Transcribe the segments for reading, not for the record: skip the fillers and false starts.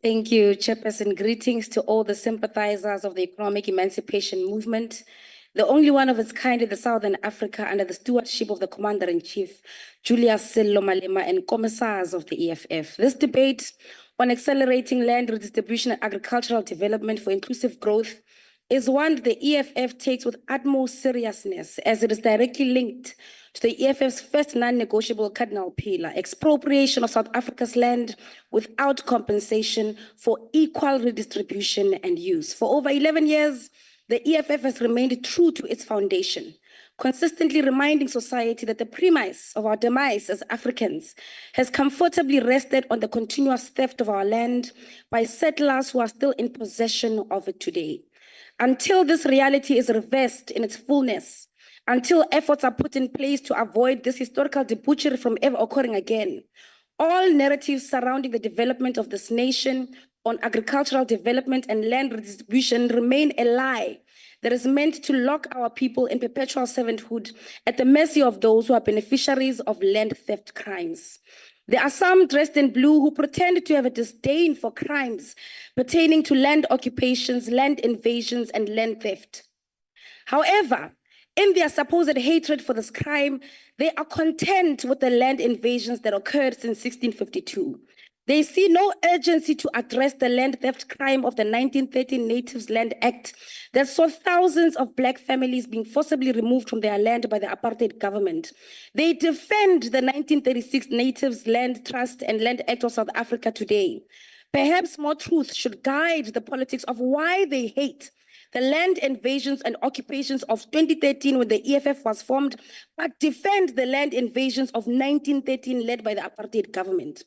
Thank you, Chairperson. Greetings to all the sympathizers of the economic emancipation movement, the only one of its kind in the Southern Africa under the stewardship of the Commander-in-Chief, Julius Sello Malema, and commissars of the EFF. This debate on accelerating land redistribution and agricultural development for inclusive growth is one the EFF takes with utmost seriousness, as it is directly linked to the EFF's first non-negotiable cardinal pillar, expropriation of South Africa's land without compensation for equal redistribution and use. For over 11 years, the EFF has remained true to its foundation, consistently reminding society that the premise of our demise as Africans has comfortably rested on the continuous theft of our land by settlers who are still in possession of it today. Until this reality is reversed in its fullness, until efforts are put in place to avoid this historical debauchery from ever occurring again, all narratives surrounding the development of this nation on agricultural development and land redistribution remain a lie that is meant to lock our people in perpetual servanthood at the mercy of those who are beneficiaries of land theft crimes. There are some dressed in blue who pretend to have a disdain for crimes pertaining to land occupations, land invasions, and land theft. However, in their supposed hatred for this crime, they are content with the land invasions that occurred since 1652. They see no urgency to address the land theft crime of the 1913 Natives Land Act that saw thousands of Black families being forcibly removed from their land by the apartheid government. They defend the 1936 Natives Land Trust and Land Act of South Africa today. Perhaps more truth should guide the politics of why they hate the land invasions and occupations of 2013 when the EFF was formed, but defend the land invasions of 1913 led by the apartheid government.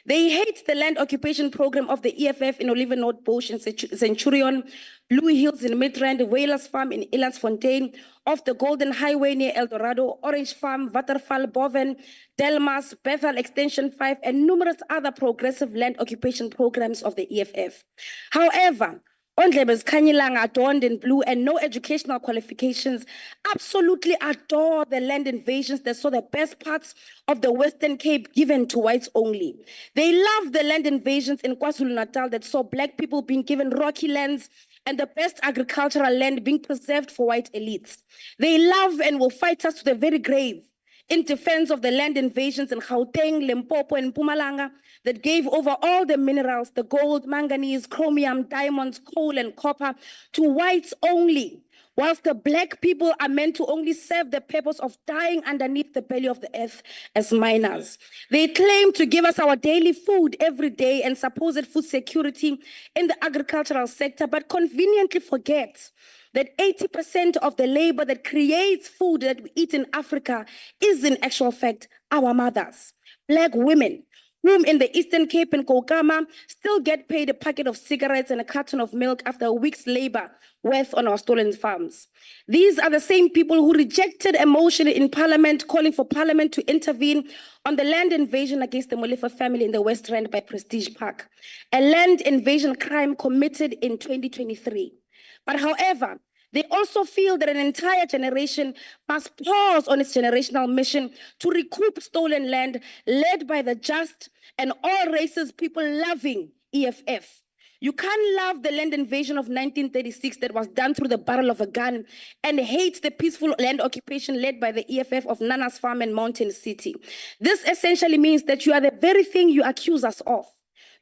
They hate the land occupation program of the EFF in Olivenhout Bush and Centurion, Blue Hills in Midrand, Whalers Farm in Elandsfontein, off the Golden Highway near El Dorado, Orange Farm, Waterval, Boven, Delmas, Bethel Extension 5, and numerous other progressive land occupation programs of the EFF. However, Ondlebe's Kanyilanga, adorned in blue and no educational qualifications, absolutely adore the land invasions that saw the best parts of the Western Cape given to whites only. They love the land invasions in KwaZulu-Natal that saw Black people being given rocky lands and the best agricultural land being preserved for white elites. They love and will fight us to the very grave in defense of the land invasions in Gauteng, Limpopo, and Mpumalanga that gave over all the minerals, the gold, manganese, chromium, diamonds, coal, and copper to whites only, whilst the Black people are meant to only serve the purpose of dying underneath the belly of the earth as miners. They claim to give us our daily food every day and supposed food security in the agricultural sector, but conveniently forget that 80% of the labor that creates food that we eat in Africa is in actual fact our mothers, Black women, whom in the Eastern Cape and Kokama still get paid a packet of cigarettes and a carton of milk after a week's labor worth on our stolen farms. These are the same people who rejected a motion in Parliament calling for Parliament to intervene on the land invasion against the Molefe family in the West Rand by Prestige Park, a land invasion crime committed in 2023. But however, they also feel that an entire generation must pause on its generational mission to recoup stolen land led by the just and all races people loving EFF. You can't love the land invasion of 1936 that was done through the barrel of a gun and hate the peaceful land occupation led by the EFF of Nana's Farm and Mountain City. This essentially means that you are the very thing you accuse us of.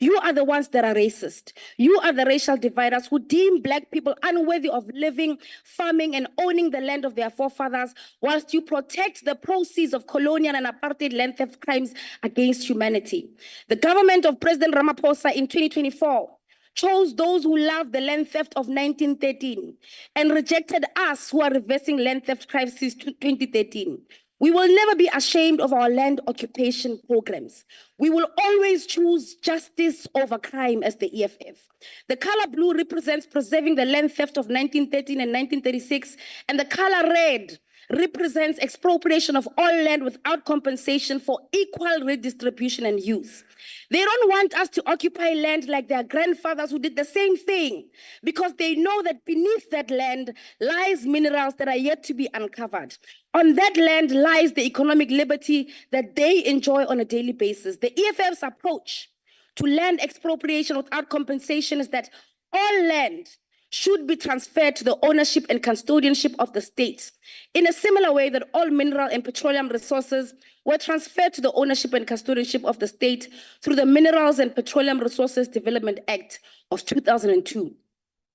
You are the ones that are racist. You are the racial dividers who deem Black people unworthy of living, farming, and owning the land of their forefathers, whilst you protect the proceeds of colonial and apartheid land theft crimes against humanity. The government of President Ramaphosa in 2024 chose those who loved the land theft of 1913 and rejected us who are reversing land theft crimes since 2013. We will never be ashamed of our land occupation programs. We will always choose justice over crime as the EFF. The color blue represents preserving the land theft of 1913 and 1936, and the color red represents expropriation of all land without compensation for equal redistribution and use. They don't want us to occupy land like their grandfathers who did the same thing, because they know that beneath that land lies minerals that are yet to be uncovered. On that land lies the economic liberty that they enjoy on a daily basis. The EFF's approach to land expropriation without compensation is that all land should be transferred to the ownership and custodianship of the state, in a similar way that all mineral and petroleum resources were transferred to the ownership and custodianship of the state through the Minerals and Petroleum Resources Development Act of 2002.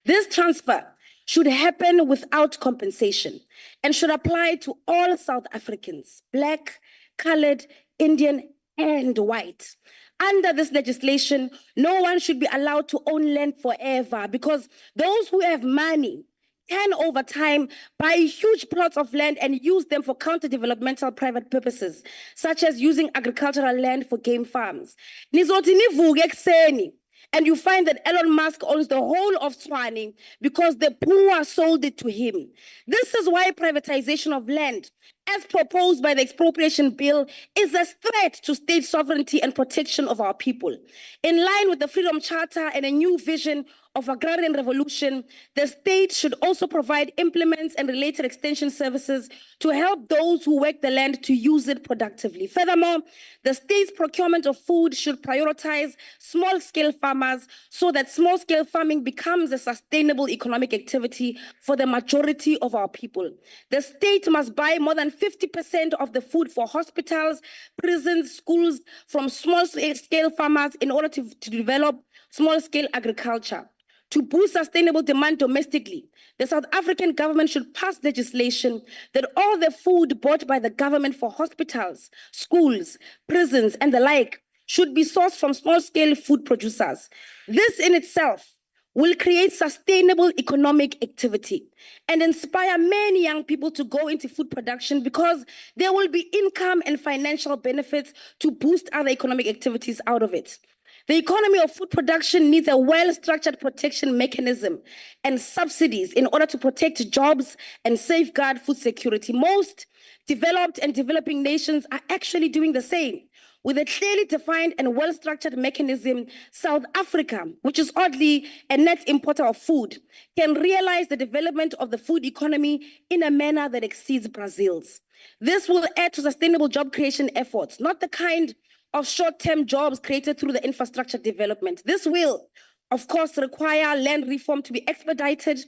This transfer should happen without compensation and should apply to all South Africans, Black, colored, Indian, and white. Under this legislation, no one should be allowed to own land forever, because those who have money can, over time, buy huge plots of land and use them for counter-developmental private purposes, such as using agricultural land for game farms. Nizothi nivuke ekuseni, and you find that Elon Musk owns the whole of Tshwane because the poor sold it to him. This is why privatization of land, as proposed by the expropriation bill, is a threat to state sovereignty and protection of our people. In line with the Freedom Charter and a new vision of agrarian revolution, the state should also provide implements and related extension services to help those who work the land to use it productively. Furthermore, the state's procurement of food should prioritize small-scale farmers so that small-scale farming becomes a sustainable economic activity for the majority of our people. The state must buy more than 50% of the food for hospitals, prisons, schools from small-scale farmers in order to develop small-scale agriculture. To boost sustainable demand domestically, the South African government should pass legislation that all the food bought by the government for hospitals, schools, prisons, and the like should be sourced from small-scale food producers. This in itself will create sustainable economic activity and inspire many young people to go into food production, because there will be income and financial benefits to boost other economic activities out of it. The economy of food production needs a well-structured protection mechanism and subsidies in order to protect jobs and safeguard food security. Most developed and developing nations are actually doing the same. With a clearly defined and well-structured mechanism, South Africa, which is oddly a net importer of food, can realize the development of the food economy in a manner that exceeds Brazil's. This will add to sustainable job creation efforts, not the kind of short-term jobs created through the infrastructure development. This will, of course, require land reform to be expedited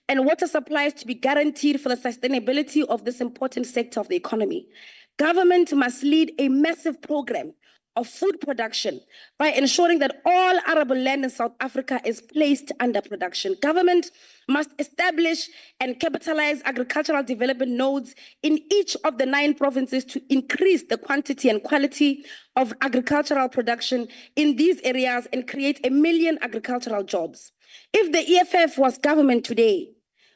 and water supplies to be guaranteed for the sustainability of this important sector of the economy. Government must lead a massive program of food production by ensuring that all arable land in South Africa is placed under production. Government must establish and capitalize agricultural development nodes in each of the 9 provinces to increase the quantity and quality of agricultural production in these areas and create 1 million agricultural jobs. If the EFF was government today,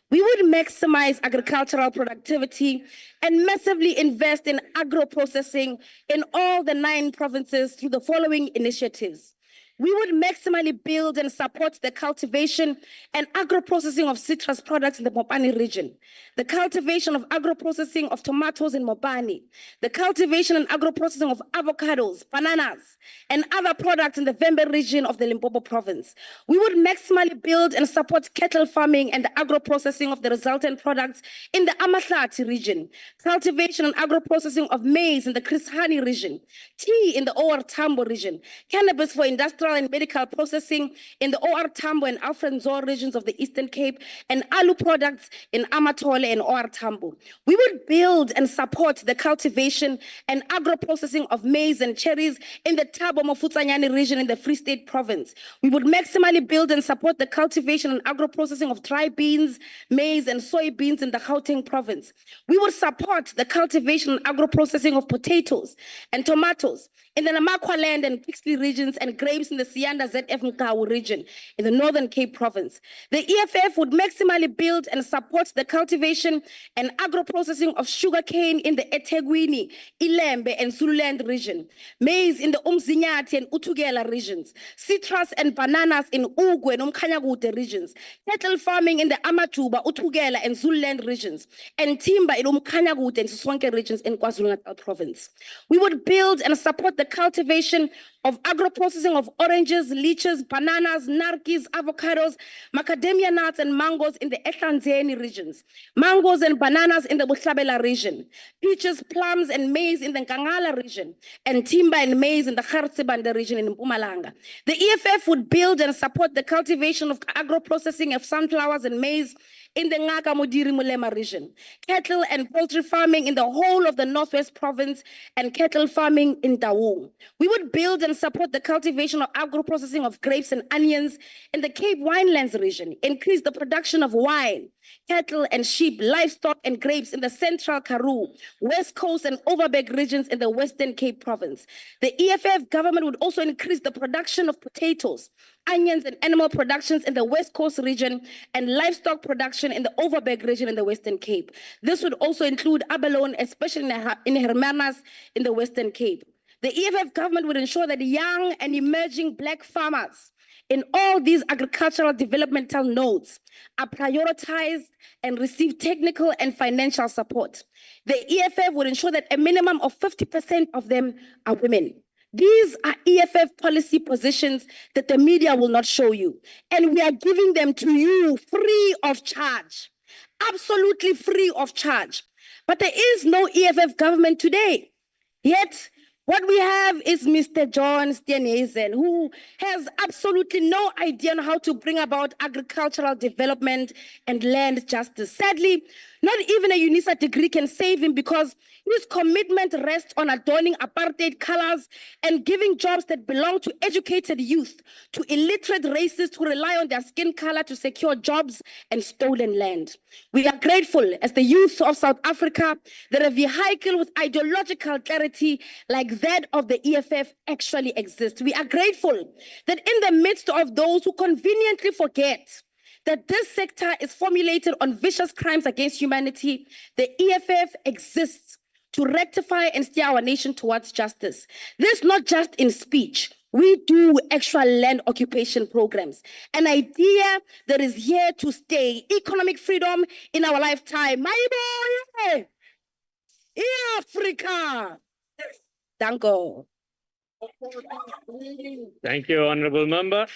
we would maximize agricultural productivity and massively invest in agro-processing in all the 9 provinces through the following initiatives. We would maximally build and support the cultivation and agro-processing of citrus products in the Mopani region, the cultivation of agro-processing of tomatoes in Mopani, the cultivation and agro-processing of avocados, bananas, and other products in the Vembe region of the Limpopo province. We would maximally build and support cattle farming and the agro-processing of the resultant products in the Amahlati region, cultivation and agro-processing of maize in the Chris Hani region, tea in the OR Tambo region, cannabis for industrial and medical processing in the OR Tambo and Alfred Nzo regions of the Eastern Cape, and alu products in Amatole and OR Tambo. We would build and support the cultivation and agro-processing of maize and cherries in the Thabo Mofutsanyane region in the Free State province. We would maximally build and support the cultivation and agro-processing of dry beans, maize, and soybeans in the Gauteng province. We would support the cultivation and agro-processing of potatoes and tomatoes in the Namakwaland and Pixley regions, and grapes in the Sianda ZF Nkau region in the Northern Cape province. The EFF would maximally build and support the cultivation and agro-processing of sugarcane in the eThekwini, Ilembe, and Zululand region, maize in the Umzinyati and Utugela regions, citrus and bananas in Ugwe and Umkhanyakude regions, cattle farming in the Amajuba, Utugela, and Zululand regions, and timber in Umkhanyakude and Sisonke regions in KwaZulu-Natal province. We would build and support the cultivation of agro-processing of oranges, lychees, bananas, narkies, avocados, macadamia nuts, and mangoes in the Ehlanzeni regions, mangoes and bananas in the Buhlabela region, peaches, plums, and maize in the Nkangala region, and timber and maize in the Garsibanda region in Mpumalanga. The EFF would build and support the cultivation of agro-processing of sunflowers and maize in the Ngaka Modiri Mulema region, cattle and poultry farming in the whole of the Northwest province, and cattle farming in Taung. We would build and support the cultivation of agro-processing of grapes and onions in the Cape Winelands region, increase the production of wine, cattle and sheep, livestock and grapes in the Central Karoo, West Coast and Overberg regions in the Western Cape province. The EFF government would also increase the production of potatoes, onions and animal productions in the West Coast region, and livestock production in the Overberg region in the Western Cape. This would also include abalone, especially in Hermanus in the Western Cape. The EFF government would ensure that young and emerging Black farmers in all these agricultural developmental nodes are prioritized and receive technical and financial support. The EFF would ensure that a minimum of 50% of them are women. These are EFF policy positions that the media will not show you. And we are giving them to you free of charge, absolutely free of charge. But there is no EFF government today. Yet, what we have is Mr. John Steenhuisen, who has absolutely no idea on how to bring about agricultural development and land justice. Sadly, not even a UNISA degree can save him, because his commitment rests on adorning apartheid colors and giving jobs that belong to educated youth to illiterate racists who rely on their skin color to secure jobs and stolen land. We are grateful as the youth of South Africa that a vehicle with ideological clarity like that of the EFF actually exists. We are grateful that in the midst of those who conveniently forget that this sector is formulated on vicious crimes against humanity, the EFF exists to rectify and steer our nation towards justice. This not just in speech. We do actual land occupation programs, an idea that is here to stay. Economic freedom in our lifetime. My boy, Africa. Thank you. Thank you, Honorable Member.